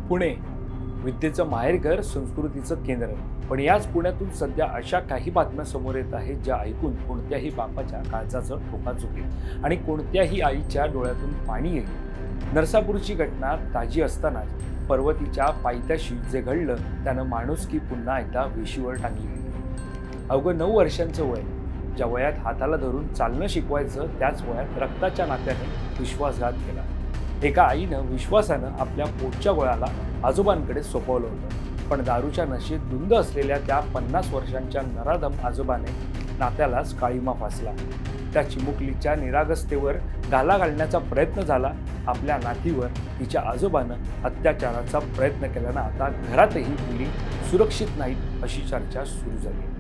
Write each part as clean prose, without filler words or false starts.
पुणे विद्येचं माहेरघर, संस्कृतीचं केंद्र. पण याच पुण्यातून सध्या अशा काही बातम्या समोर येत आहेत ज्या ऐकून कोणत्याही बापाच्या काळजाचं ठोका चुकेल आणि कोणत्याही आईच्या डोळ्यातून पाणी येईल. नरसापूरची घटना ताजी असतानाच पर्वतीच्या पायथ्याशी जे घडलं त्यानं माणुसकी पुन्हा एकदा वेशीवर टांगली गेली. अवघं 9 वर्षांचं वय, ज्या वयात हाताला धरून चालणं शिकवायचं त्याच वयात रक्ताच्या नात्याने विश्वासघात केला. एका आईनं विश्वासानं आपल्या पोटच्या गोळ्याला आजोबांकडे सोपवलं होतं, पण दारूच्या नशेत धुंद असलेल्या त्या 50 वर्षांच्या नराधम आजोबाने नात्यालाच काळीमा फासला. त्या चिमुकलीच्या निरागसतेवर घाला घालण्याचा प्रयत्न झाला. आपल्या नातीवर तिच्या आजोबानं अत्याचाराचा प्रयत्न केल्यानं आता घरातही मुली सुरक्षित नाहीत अशी चर्चा सुरू झाली.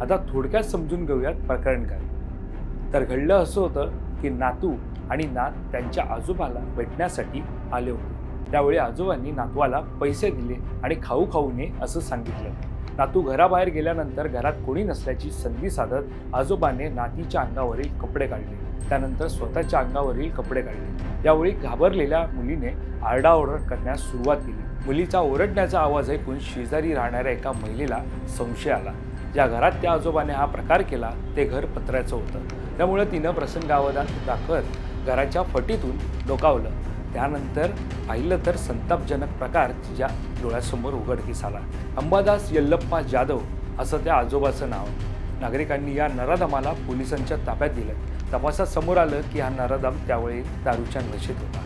आता थोडक्यात समजून घेऊयात प्रकरण काय. तर घडलं असं होतं की नातू आणि नात त्यांच्या आजोबाला भेटण्यासाठी आले होते. त्यावेळी आजोबांनी नातवाला पैसे दिले आणि खाऊ खाऊ नये असं सांगितलं. नातू घराबाहेर गेल्यानंतर घरात कोणी नसल्याची संधी साधत आजोबाने नातीच्या अंगावरील कपडे काढले, त्यानंतर स्वतःच्या अंगावरील कपडे काढले. यावेळी घाबरलेल्या मुलीने आरडाओरड करण्यास सुरुवात केली. मुलीचा ओरडण्याचा आवाज ऐकून शेजारी राहणाऱ्या एका महिलेला संशय आला. ज्या घरात त्या आजोबाने हा प्रकार केला ते घर पत्र्याचं होतं. त्यामुळे तिनं प्रसंगावधान दाखवत घराच्या फटीतून डोकावलं. त्यानंतर पाहिलं तर संतापजनक प्रकार तिच्या डोळ्यासमोर उघडकीस आला. अंबादास यल्लप्पा जाधव असं त्या आजोबाचं नाव. नागरिकांनी या नराधमाला पोलिसांच्या ताब्यात दिलं. तपासात समोर आलं की हा नराधम त्यावेळी दारूच्या नशेत होता.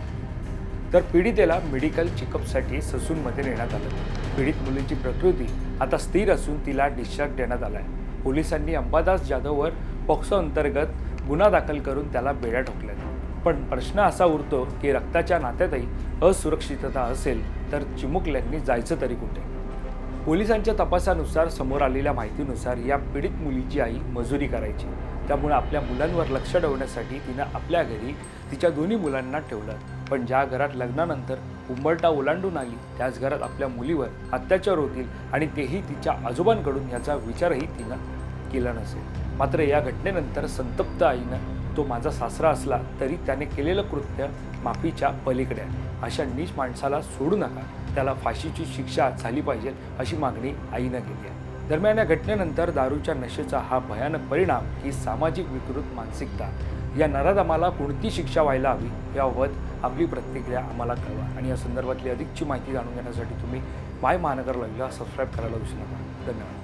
तर पीडितेला मेडिकल चेकअपसाठी ससूनमध्ये नेण्यात आलं. पीडित मुलीची प्रकृती आता स्थिर असून तिला डिस्चार्ज देण्यात आला आहे. पोलिसांनी अंबादास जाधववर पॉक्सो अंतर्गत गुन्हा दाखल करून त्याला बेड्या ठोकल्यात. पण प्रश्न असा उरतो की रक्ताच्या नात्यातही असुरक्षितता असेल तर चिमुकल्यांनी जायचं तरी कुठे. पोलिसांच्या तपासानुसार समोर आलेल्या माहितीनुसार या पीडित मुलीची आई मजुरी करायची. त्यामुळे आपल्या मुलांवर लक्ष ठेवण्यासाठी तिनं आपल्या घरी तिच्या दोन्ही मुलांना ठेवलं. पण ज्या घरात लग्नानंतर उंबरठा ओलांडून आली त्याच घरात आपल्या मुलीवर अत्याचार होतील आणि तेही तिच्या आजोबांकडून याचा विचारही तिनं केला नसेल. मात्र या घटनेनंतर संतप्त आईनं तो माझा सासरा असला तरी त्याने केलेलं कृत्य माफीच्या पलीकडे आहे. अशा नीच माणसाला सोडू नका, त्याला फाशीची शिक्षा झाली पाहिजे अशी मागणी आईनं केली आहे. दरम्यान या घटनेनंतर दारूच्या नशेचा हा भयानक परिणाम ही सामाजिक विकृत मानसिकता, या नराधमाला कोणती शिक्षा व्हायला हवी याबाबत आपली प्रतिक्रिया आम्हाला कळवा. आणि या संदर्भातली अधिकची माहिती जाणून घेण्यासाठी तुम्ही माय महानगर लाईव्हला सबस्क्राईब करायला विसरू नका. धन्यवाद.